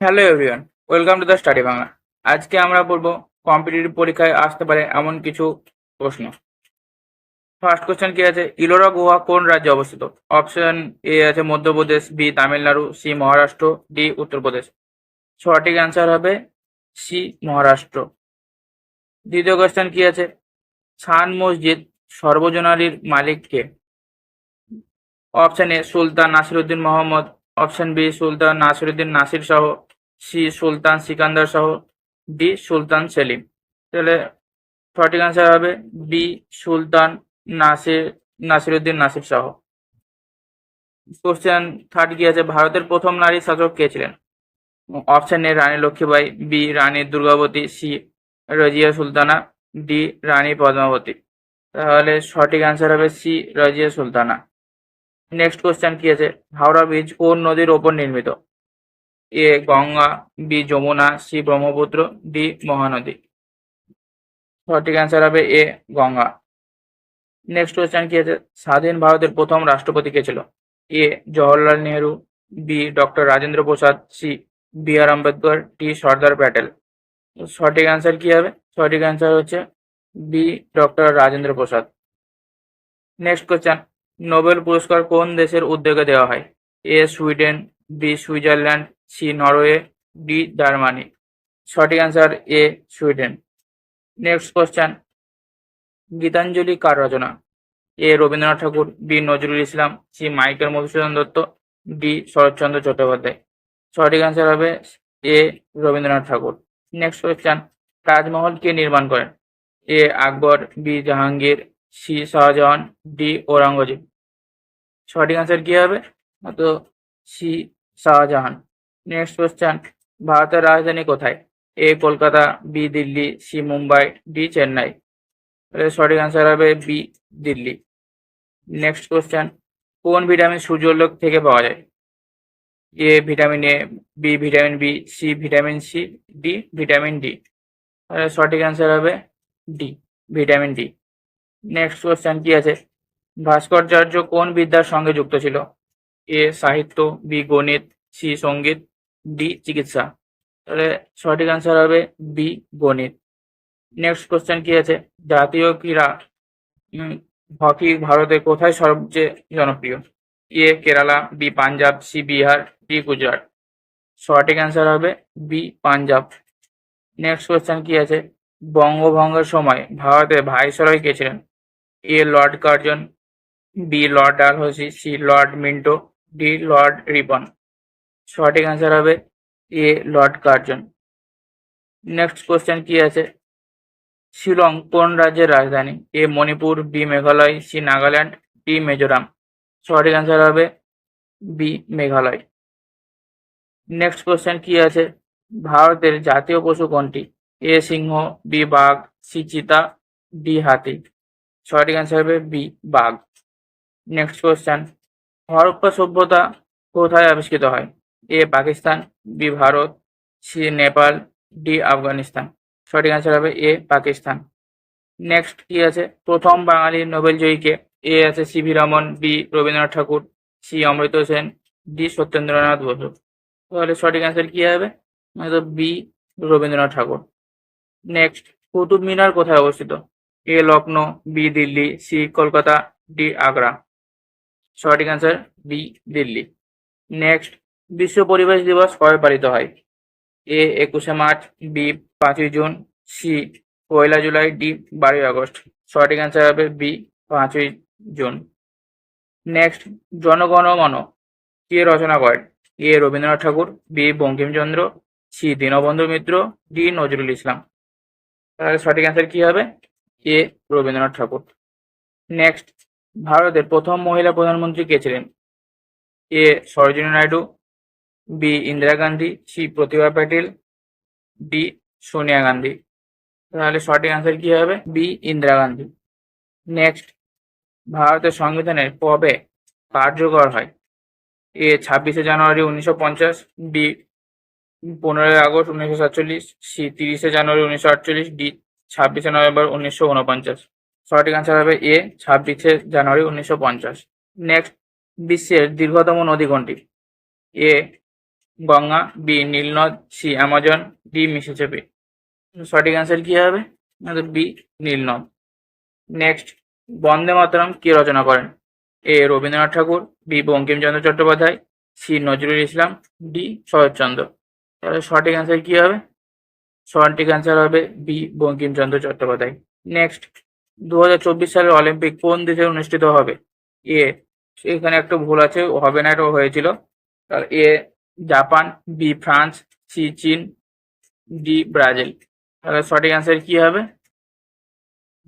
Hello everyone, welcome to the study Bangla. আজকে আমরা বলবো কম্পিটিটিভ পরীক্ষায় আসতে পারে এমন কিছু প্রশ্ন। ফার্স্ট কোশ্চেন কি আছে, ইলোরা গুহা কোন রাজ্যে অবস্থিত? অপশন এ আছে Madhya Pradesh, B Tamil Nadu, C Maharashtra, D Uttar Pradesh. সঠিক অ্যান্সার হবে সি মহারাষ্ট্র। দ্বিতীয় কোশ্চেন কি আছে, শান মসজিদ সর্বজনারির মালিক কে? Option A Sultan Nasiruddin Mohammad, option B Sultan Nasiruddin Nasir Shah, C Sultan Sikandar Shah, D Sultan Selim. তাহলে সঠিক আনসার হবে B Sultan Nasiruddin Nasir Shah. Question third কি আছে, ভারতের প্রথম নারী শাসক কে ছিলেন? Option A Rani Lakshmibai, B Rani Durgavati, C Razia Sultana, D Rani Padmavati. তাহলে সঠিক আনসার হবে C Razia Sultana. Next question কি আছে, হাওড়া ব্রিজ কোন নদীর ওপর নির্মিত? A Ganga, B Yamuna, C Brahmaputra, D Mahanadi. সঠিক অ্যান্সার হবে এ গঙ্গা। নেক্সট কোশ্চেন কি আছে, স্বাধীন ভারতের প্রথম রাষ্ট্রপতি কে ছিল? A Jawaharlal Nehru, B doctor Rajendra Prasad, C B R Ambedkar, D Sardar Patel. সঠিক অ্যান্সার কি হবে? সঠিক অ্যান্সার হচ্ছে B doctor Rajendra Prasad. Next question, Nobel পুরস্কার কোন দেশের উদ্যোগে দেওয়া হয়? A Sweden, B Switzerland, C Norway, D Germany. সঠিক answer A Sweden. Next question, Gitanjali কার রচনা? A Rabindranath Thakur, B Nazrul Islam, C Michael Madhusudan Dutt, D Saratchandra Chattopadhyay. সঠিক অ্যান্সার হবে A Rabindranath Thakur. Next question, Taj Mahal কে নির্মাণ করেন? A Akbar, B Jahangir, C Shahjahan, D Aurangzeb. সঠিক অ্যান্সার কি হবে? তো সি শাহজাহান। নেক্সট কোশ্চেন, ভারতের রাজধানী কোথায়? A Kolkata, B Delhi, C Mumbai, D Chennai. সঠিক অ্যান্সার হবে বি দিল্লি। নেক্সট কোশ্চেন, কোন ভিটামিন সূর্যালোক থেকে পাওয়া যায়? A vitamin A, B vitamin B, C vitamin C, D vitamin D. সঠিক অ্যান্সার হবে D vitamin D. Next question কি আছে, ভাস্কর্যার্য কোন বিদ্যার সঙ্গে যুক্ত ছিল? এ সাহিত্য, বি গণিত, সি সঙ্গীত, ডি চিকিৎসা। তাহলে সঠিক অ্যান্সার হবে বি গণিত। নেক্সট কোশ্চেন কি আছে, জাতীয় ক্রীড়া হকি ভারতে কোথায় সবচেয়ে জনপ্রিয়? A Kerala, B Punjab, C Bihar, D Gujarat. সঠিক অ্যান্সার হবে বি পাঞ্জাব। নেক্সট কোশ্চেন কি আছে, বঙ্গভঙ্গের সময় ভারতে ভাইসরয় কে ছিলেন? A lord Curzon, B lord Dalhousie, C lord Minto, D lord Ripon. সঠিক অ্যান্সার হবে A lord Curzon. Next question কি আছে, শিলং কোন রাজ্যের রাজধানী? A Manipur, B Meghalaya, C Nagaland, D Mizoram. সঠিক অ্যান্সার হবে বি মেঘালয়। নেক্সট কোশ্চেন কি আছে, ভারতের জাতীয় পশু কোনটি? এ সিংহ, বি বাঘ, সি চিতা, ডি হাতি। সঠিক অ্যান্সার হবে বি বাঘ। নেক্সট কোশ্চেন, হরপ্পা সভ্যতা কোথায় আবিষ্কৃত হয়? A Pakistan, B Bharat, C Nepal, D Afghanistan. সঠিক অ্যান্সার হবে এ পাকিস্তান। নেক্সট কি আছে, প্রথম বাঙালি নোবেল জয়ীকে? এ আছে CV Raman, B Rabindranath Thakur, C Amrit Sen, D Satyendranath Bose. তাহলে সঠিক অ্যান্সার কি হবে? বি রবীন্দ্রনাথ ঠাকুর। নেক্সট, কুতুব মিনার কোথায় অবস্থিত? A Lucknow, B Delhi, C Kolkata, D Agra. সঠিক অ্যান্সার বি দিল্লি। নেক্সট, বিশ্ব পরিবেশ দিবস কবে পালিত হয়? এ 21শে মার্চ, বি 5ই জুন, সি 1 জুলাই, ডি 12ই আগস্ট। সঠিক অ্যান্সার হবে বি 5ই জুন। নেক্সট, জনগণমন কে রচনা করেন? A Rabindranath Thakur, B Bankimchandra, C Dinabandhu Mitra, D Nazrul Islam. তাহলে সঠিক অ্যান্সার কি হবে? এ রবীন্দ্রনাথ ঠাকুর। নেক্সট, ভারতের প্রথম মহিলা প্রধানমন্ত্রী কে ছিলেন? এ সরোজিনী নাইডু, বি ইন্দিরা গান্ধী, সি প্রতিভা পাটিল, ডি সোনিয়া গান্ধী। তাহলে সঠিক অ্যান্সার কি হবে? বি ইন্দিরা গান্ধী। নেক্সট, ভারতের সংবিধানের কবে কার্যকর হয়? এ 26শে জানুয়ারি 1950, বি 15ই আগস্ট 1947, সি 30শে জানুয়ারি 1948, ডি 26শে নভেম্বর 1949। সঠিক অ্যান্সার হবে এ 26শে জানুয়ারি 1950। নেক্সট, বিশ্বের দীর্ঘতম নদী কোনটি? এ গঙ্গা, বি নীলনদ, সি অ্যামাজন, ডি মিসিসিপি। সঠিক অ্যান্সার কি হবে? বি নীলনদ। নেক্সট, বন্দে মাতরম কে রচনা করেন? A Rabindranath Thakur, B Bankimchandra Chattopadhyay, C Nazrul Islam, D Saratchandra. তাহলে সঠিক অ্যান্সার কি হবে? সঠিক অ্যান্সার হবে বি বঙ্কিমচন্দ্র চট্টোপাধ্যায়। নেক্সট, 2024 সালের অলিম্পিক কোন দেশে অনুষ্ঠিত হবে? এ, এখানে একটু ভুল আছে, হবে না, এটা হয়েছিল। A Japan, B France, C চীন, ডি ব্রাজিল। তাহলে সঠিক অ্যান্সার কি হবে?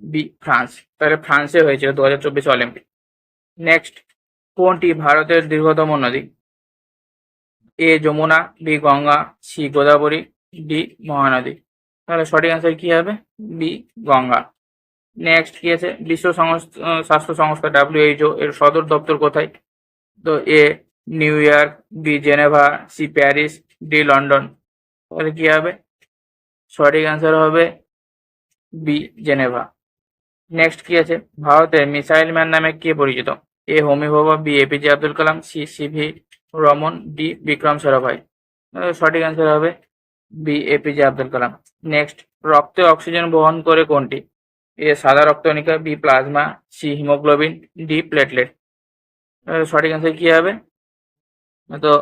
B France. তাহলে ফ্রান্সে হয়েছিল 2024 অলিম্পিক। নেক্সট, কোনটি ভারতের দীর্ঘতম নদী? A Yamuna, B Ganga, C Godavari, D Mahanadi. তাহলে সঠিক অ্যান্সার কি হবে? বি গঙ্গা। নেক্সট কি আছে? বিশ্ব স্বাস্থ্য সংস্থা WHO এর সদর দপ্তর কোথায়? তো A New York, B Geneva, C Paris, D London. তাহলে কি হবে? সঠিক অ্যান্সার হবে বি জেনেভা। নেক্সট কি আছে? ভারতের মিসাইল ম্যান নামে কে পরিচিত? A Homi Bhabha, B APJ Abdul Kalam, C CV Raman, D Vikram Sarabhai. সঠিক অ্যান্সার হবে B APJ Abdul Kalam. Next, রক্তে অক্সিজেন বহন করে কোনটি? এ সাদা রক্তকণিকা, B plasma, C haemoglobin, D platelet. সঠিক অ্যান্সার কি হবে? তো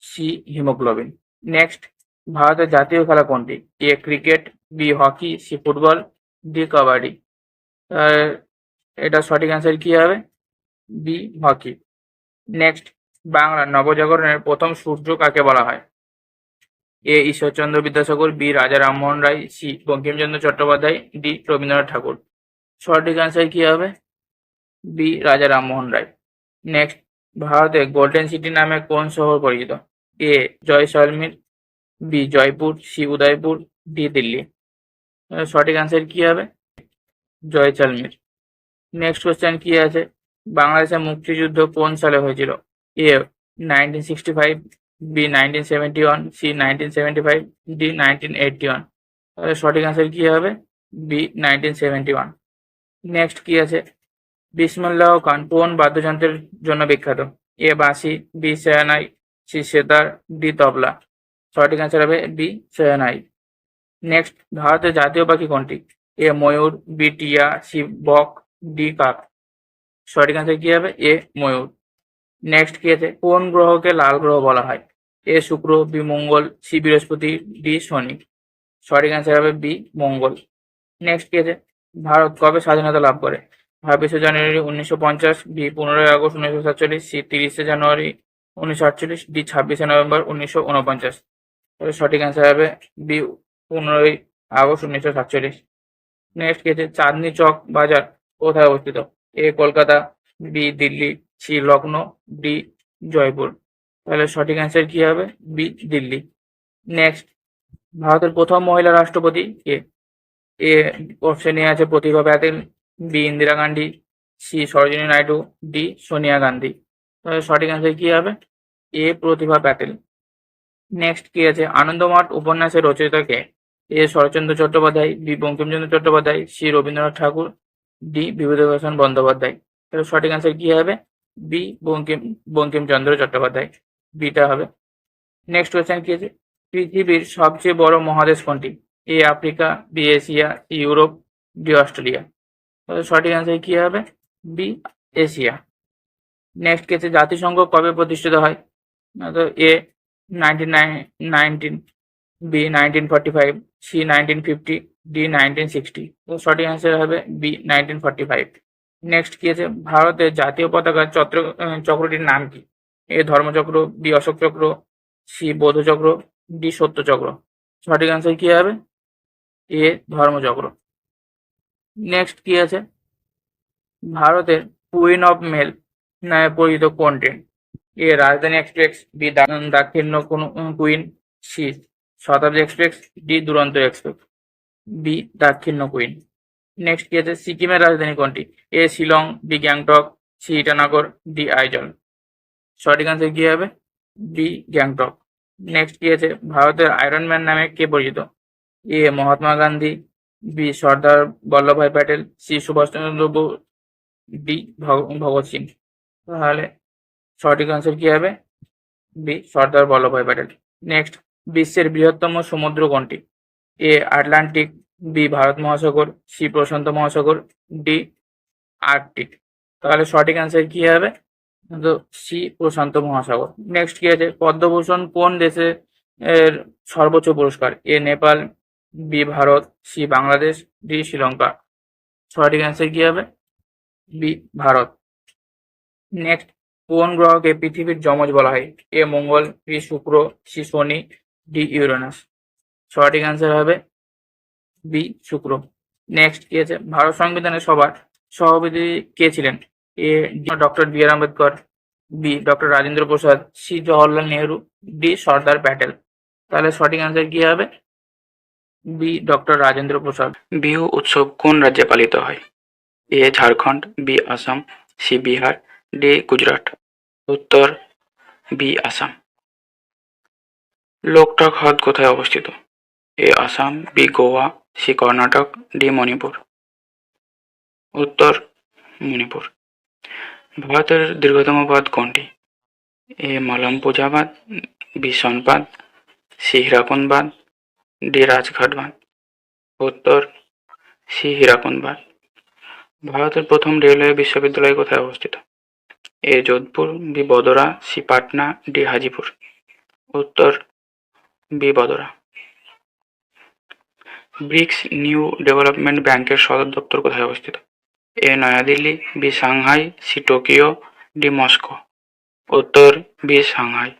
সি হিমোগ্লোবিন। নেক্সট, ভারতের জাতীয় খেলা কোনটি? A cricket, B hockey, C football, D kabaddi. এটা সঠিক অ্যান্সার কি হবে? B hockey. নেক্সট, বাংলার নবজাগরণের প্রথম সূর্য কাকে বলা হয়? এ Ishwarchandra Vidyasagar, B Raja Rammohan Roy, C Bankimchandra Chattopadhyay, D Rabindranath Thakur. সঠিক অ্যান্সার কি হবে? বি রাজা রামমোহন রায়। নেক্সট, ভারতে গোল্ডেন সিটি নামে কোন শহর পরিচিত? A Jaisalmer, B Jaipur, C Udaipur, D Delhi. সঠিক অ্যান্সার কি হবে? জয়সলমীর। নেক্সট কোয়েশ্চেন কি আছে? বাংলাদেশের মুক্তিযুদ্ধ কোন সালে হয়েছিল? এ 1965, বি 1971, সি 1975, ডি 1981। তাহলে সঠিক অ্যান্সার কি হবে? বি 1971। নেক্সট কি আছে? বিসমিল্লাহ খান কোন বাদ্যযন্ত্রের জন্য বিখ্যাত? এ বাঁশি, বি সেহনাই, সি সেতার, ডি তবলা। সঠিক অ্যান্সার হবে বি সেহনাই। নেক্সট, ভারতের জাতীয় পাখি কোনটি? এ ময়ূর, বি টিয়া, সি বক, ডি কাক। সঠিক অ্যান্সার কি হবে? এ ময়ূর। নেক্সট কি আছে? কোন গ্রহকে লাল গ্রহ বলা হয়? এ শুক্র, বি মঙ্গল, সি বৃহস্পতি, ডি শনি। সঠিক অ্যান্সার হবে বি মঙ্গল। নেক্সট কি আছে? ভারত কবে স্বাধীনতা লাভ করে? 26শে জানুয়ারি 1950, বি 15ই আগস্ট 1947, সি 30শে জানুয়ারি 1948, ডি 26শে নভেম্বর 1949। সঠিক অ্যান্সার হবে বি 15ই আগস্ট 1947। নেক্সট কি আছে? চাঁদনি চক বাজার কোথায় অবস্থিত? A Kolkata, B Delhi, C Lucknow, D Jaipur. তাহলে সঠিক অ্যান্সার কি হবে? বি দিল্লি। নেক্সট, ভারতের প্রথম মহিলা রাষ্ট্রপতি কে? এ অপশনে আছে Pratibha Patel, B Indira Gandhi, C Sarojini Naidu, D Sonia Gandhi. তাহলে সঠিক অ্যান্সার কি হবে? এ প্রতিভা প্যাটেল। নেক্সট কি আছে? আনন্দমঠ উপন্যাসের রচয়িতা কে? A Saratchandra Chattopadhyay, B Bankimchandra Chattopadhyay, C Rabindranath Tagore, D Bibhutibhushan Bandyopadhyay. তাহলে সঠিক অ্যান্সার কি হবে? বি বঙ্কিমচন্দ্র চট্টোপাধ্যায়। বিটা হবে। নেক্সট কোয়েশ্চেন কি আছে? পৃথিবীর সবচেয়ে বড় মহাদেশ কোনটি? A Africa, B Asia, C Europe, D Australia. তাহলে সঠিক অ্যান্সার কি হবে? B Asia. নেক্সট কি আছে? জাতিসংঘ কবে প্রতিষ্ঠিত হয়? তো এ 1919, বি 1945, সি 1950, ডি 1960। তো সঠিক অ্যান্সার হবে বি 1945। নেক্সট কি আছে? ভারতের জাতীয় পতাকার চক্রটির নাম কি? এ ধর্মচক্র, বি অশোক চক্র, সি বৌদ্ধ চক্র, ডি সত্য চক্র। সঠিক অ্যান্সার কি হবে? এ ধর্মচক্র। নেক্সট কি আছে? ভারতের কুইন অফ মেল নামে পরিচিত কোন ট্রেন? A Rajdhani express, B Deccan Queen, C Shatabdi express, D Duronto express. B Deccan Queen. Next কি আছে? সিকিমের রাজধানী কোনটি? A Shillong, B Gangtok, C Itanagar, D Aizawl. সঠিক অ্যান্সার কি হবে? বি গ্যাংটক। নেক্সট কি আছে? ভারতের আয়রন ম্যান নামে কে পরিচিত? এ Mahatma Gandhi, B Sardar Vallabhbhai Patel, C Subhash Chandra Bose, D Bhagat Singh. তাহলে সঠিক অ্যান্সার কি হবে? বি সর্দার বল্লভভাই প্যাটেল। নেক্সট, বিশ্বের বৃহত্তম সমুদ্র কোনটি? এ আটলান্টিক, বি ভারত মহাসাগর, সি প্রশান্ত মহাসাগর, ডি আর্কটিক। তাহলে সঠিক অ্যান্সার কি হবে? তো সি প্রশান্ত মহাসাগর। নেক্সট কি আছে? পদ্মভূষণ কোন দেশে এর সর্বোচ্চ পুরস্কার? A Nepal, B Bharat, C Bangladesh, D Sri Lanka. সঠিক অ্যান্সার কি হবে? বি ভারত। নেক্সট, কোন গ্রহকে পৃথিবীর যমজ বলা হয়? এ মঙ্গল, বি শুক্র, সি শনি, ডি ইউরেনাস। সঠিক অ্যান্সার হবে বি শুক্র। নেক্সট কি আছে? ভারত সংবিধানের সভার সভাপতি কে ছিলেন? A doctor B R Ambedkar, B doctor Rajendra Prasad, C Jawaharlal Nehru, D Sardar Patel. তাহলে সঠিক অ্যান্সার কি হবে? B doctor Rajendra Prasad. বিহু উৎসব কোন রাজ্যে পালিত হয়? A Jharkhand, B Assam, C Bihar, D Gujarat. উত্তর বি আসাম। লোকটাক হ্রদ কোথায় অবস্থিত? A Assam, B Goa, C Karnataka, D Manipur. উত্তর মণিপুর। ভারতের দীর্ঘতম বাঁধ কোনটি? এ মলমপুজা বাঁধ, বি সোনপাদ, সি হীরাকুন্দ বাঁধ, ডি রাজঘাট বাঁধ। উত্তর সি হীরাকুন্দ বাঁধ। ভারতের প্রথম রেলওয়ে বিশ্ববিদ্যালয় কোথায় অবস্থিত? A Jodhpur, B Vadodara, C Patna, D Hajipur. উত্তর B Vadodara. BRICS new development ব্যাংকের সদর দপ্তর কোথায় অবস্থিত? A New Delhi, B Shanghai, C Tokyo, D Moscow. উত্তর বি সাংহাই।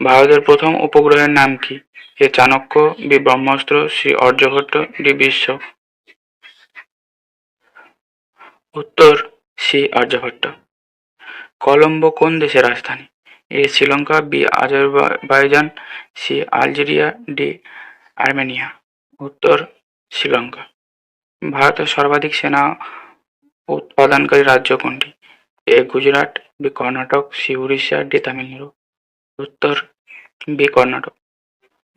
ভারতের প্রথম উপগ্রহের নাম কি? A Chanakya, B Brahmastra, C Aryabhata, D বিশ্ব। উত্তর সি আর্যভট্ট। কলম্বো কোন দেশের রাজধানী? A Sri Lanka, B Azerbaijan, C Algeria, D Armenia. উত্তর শ্রীলঙ্কা। ভারতের সর্বাধিক সেনা উৎপাদনকারী রাজ্য কোনটি? এ Gujarat, B Karnataka, C Orissa, D Tamil Nadu. উত্তর বি কর্ণাটক।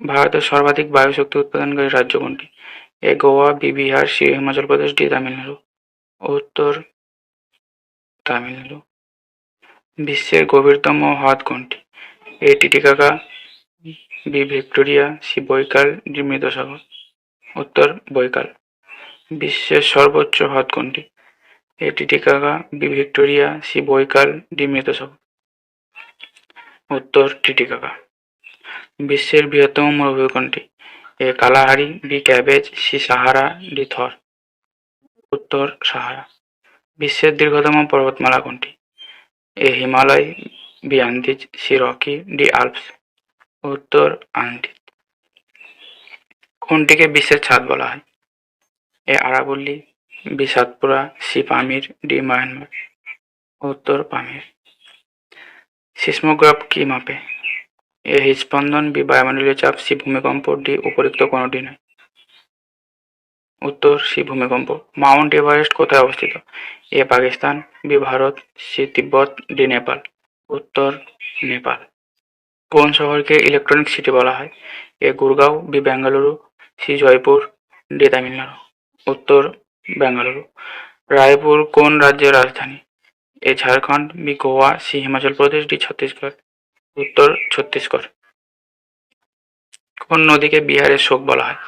ভারতের সর্বাধিক বায়ুশক্তি উৎপাদনকারী রাজ্য কোনটি? A Goa, B Bihar, C Himachal Pradesh, D Tamil Nadu. উত্তর তামিলনাড়ু। বিশ্বের গভীরতম হ্রদ কোনটি? A Titicaca, B Victoria, C Baikal, D মৃতসাগর। উত্তর বৈকাল। বিশ্বের সর্বোচ্চ হ্রদ কোনটি? A Titicaca, B Victoria, C Baikal, D মৃতসাগর। উত্তর টিটিকাকা। বিশ্বের বৃহত্তম মরুভূমি কোনটি? এ কালাহারি, বি ক্যাবেজ, সি সাহারা, ডি থর। উত্তর সাহারা। বিশ্বের দীর্ঘতম পর্বতমালা কোনটি? A Himalaya, B Andes, C Rocky, D Alps. উত্তর আন্দিজ। কোনটিকে বিশ্বের ছাদ বলা হয়? এ আরাবল্লী, B Satpura, C Pamir, D Myanmar. উত্তর পামির। সিসমোগ্রাফ কি মাপে? এ হৃদস্পন্দন, বি বায়ুমণ্ডলীয় চাপ, সি ভূমিকম্প, ডি উপরিক্ত কোনটি নয়। উত্তর সি ভূমিকম্প। মাউন্ট এভারেস্ট কোথায় অবস্থিত? A Pakistan, B Bharat, C Tibet, D Nepal. উত্তর নেপাল। কোন শহরকে ইলেকট্রনিক সিটি বলা হয়? A Gurgaon, B Bengaluru, C Jaipur, D Tamil Nadu. উত্তর বেঙ্গালুরু। রায়পুর কোন রাজ্যের রাজধানী? A Jharkhand, B Goa, C Himachal Pradesh, D Chhattisgarh. উত্তর ছত্তিশগড়। কোন নদীকে বিহারের শোক বলা হয়?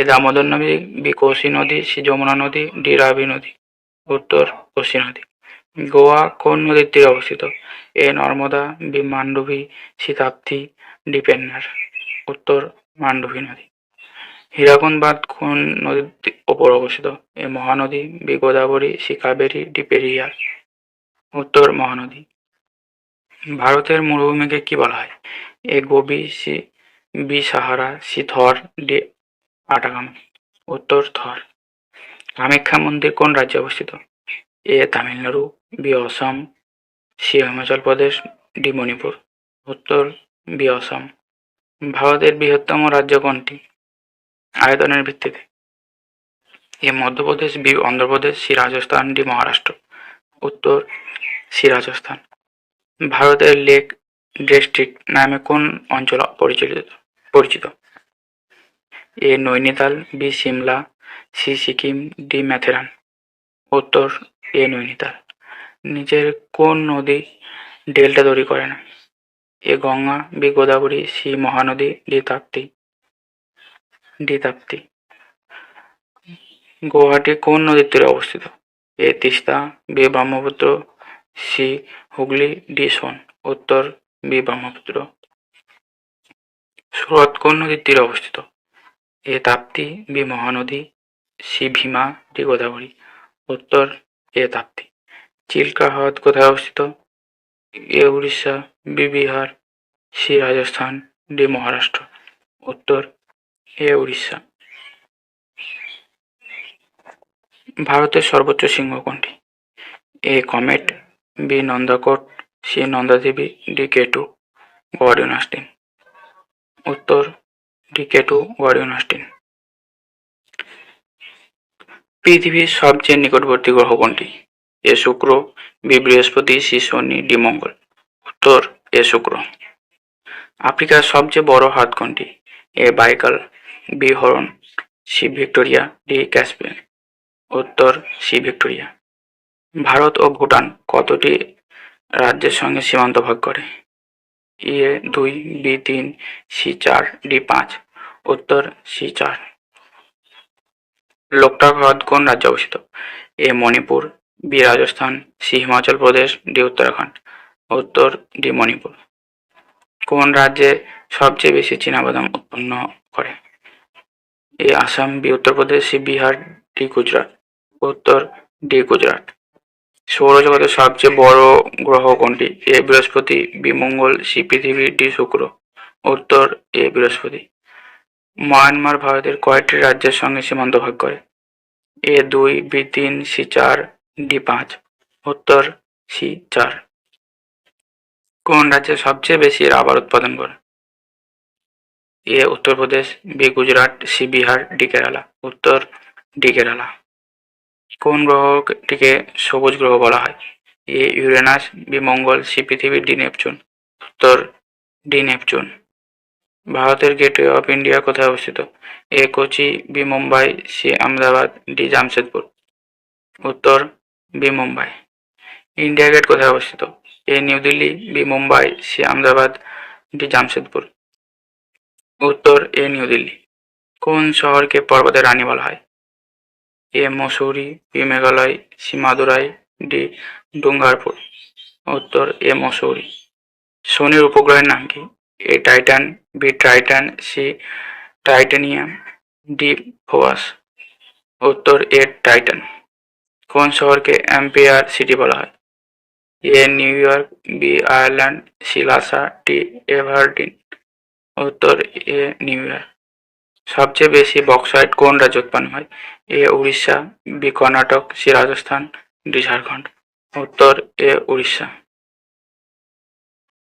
এ দামোদর নদী, বি কোসি নদী, সি যমুনা নদী, ডি রাবি নদী। উত্তর কোসি নদী। গোয়া কোন নদীর তীরে অবস্থিত? A Narmada, B Mandovi, C Tapti, D Penner. উত্তর মান্ডোভি নদী। হীরাকুন্দ বাঁধ কোন নদীর ওপর অবস্থিত? A Mahanadi, B Godavari, C Kaveri, D Periyar. উত্তর মহানদী। ভারতের মরুভূমিকে কি বলা হয়? A Gobi, C B Sahara, C Thar, D Atacama. উত্তর থর। কামাখ্যা মন্দির কোন রাজ্যে অবস্থিত? A Tamil Nadu, B Assam, C Himachal Pradesh, D Manipur. উত্তর বি অসম। ভারতের বৃহত্তম রাজ্য কোনটি আয়তনের ভিত্তিতে? এ Madhya Pradesh, B Andhra Pradesh, C Rajasthan, D Maharashtra. উত্তর সি রাজস্থান। ভারতের লেক ডিস্ট্রিক্ট নামে কোন অঞ্চল পরিচিত? A Nainital, B Shimla, C Sikkim, D Matheran. উত্তর এ নৈনিতাল। নিচের কোন নদী ডেল্টা তৈরি করে না? A Ganga, B Godavari, C Mahanadi, D Tapti. D Tapti. Guwahati কোন নদীর তীরে অবস্থিত? A Teesta, B Brahmaputra, C Hooghly, D Son. উত্তর বি ব্রহ্মপুত্র। সুরত কোন নদীর তীরে অবস্থিত? A Tapti, B Mahanadi, C Bhima, D Godavari. উত্তর এ তাপ্তি। চিল্কা হ্রদ কোথায় অবস্থিত? A Orissa, B Bihar, C Rajasthan, D Maharashtra. উত্তর এ উড়িষ্যা। ভারতের সর্বোচ্চ শৃঙ্গ কোনটি? A Kamet, B Nandakot, C Nanda Devi, D কেটু, গডিয়ন Austin. উত্তর ডি কেটু, গডিয়ন আস্টিন। পৃথিবীর সবচেয়ে নিকটবর্তী গ্রহ কোনটি? এ শুক্র, বি বৃহস্পতি, সি শনি, ডি মঙ্গল। উত্তর এ শুক্র। আফ্রিকার সবচেয়ে বড় হ্রদ কোনটি? এ Baikal, B হরন, C Victoria, D Caspian. উত্তর সি ভিক্টোরিয়া। ভারত ও ভুটান কতটি রাজ্যের সঙ্গে সীমান্ত ভাগ করে? এ 2, বি 3, সি 4, ডি 5। উত্তর সি 4। লোকটাক হ্রদ কোন রাজ্যে অবস্থিত? এ Manipur, B Rajasthan, C Himachal Pradesh, D Uttarakhand. উত্তর ডি মণিপুর। কোন রাজ্যে সবচেয়ে বেশি চীনাবাদাম উৎপন্ন করে? A Assam, B Uttar Pradesh, C Bihar, D Gujarat. উত্তর ডি গুজরাট। সৌরজগতের সবচেয়ে বড় গ্রহ কোনটি? এ বৃহস্পতি, বি মঙ্গল, সি পৃথিবী, ডি শুক্র। উত্তর এ বৃহস্পতি। মায়ানমার ভারতের কয়টি রাজ্যের সঙ্গে সীমান্ত ভাগ করে? এ 2, বি 3, সি 4, ডি 5। উত্তর সি 4। কোন রাজ্যে সবচেয়ে বেশি রাবার উৎপাদন করে? A Uttar Pradesh, B Gujarat, C Bihar, D Kerala. উত্তর ডি কেরালা। কোন গ্রহটিকে সবুজ গ্রহ বলা হয়? A Uranus, B Mangal, C পৃথিবী, ডি নেপচুন। উত্তর ডি নেপচুন। ভারতের গেটওয়ে অফ ইন্ডিয়া কোথায় অবস্থিত? A Kochi, B Mumbai, C Ahmedabad, D Jamshedpur. উত্তর বি মুম্বাই। ইন্ডিয়া গেট কোথায় অবস্থিত? A New Delhi, B Mumbai, C Ahmedabad, D Jamshedpur. উত্তর এ নিউ দিল্লি। কোন শহরকে পর্বতের রানী বলা হয়? A Mussoorie, B Meghalaya, C Madurai, D Dungarpur. উত্তর এ মসৌরি। শনির উপগ্রহের নাম কি? A Titan, B Triton, C titanium, D Phobos. উত্তর এ টাইটান। কোন শহরকে এম্পিয়ার সিটি বলা হয়? A New York, B Ireland, C Lhasa, D Aberdeen. উত্তর এ নিউ ইয়র্ক। সবচেয়ে বেশি বক্সাইট কোন রাজ্যে উৎপন্ন হয়? A Orissa, B Karnataka, C Rajasthan, D Jharkhand. উত্তর এ উড়িষ্যা।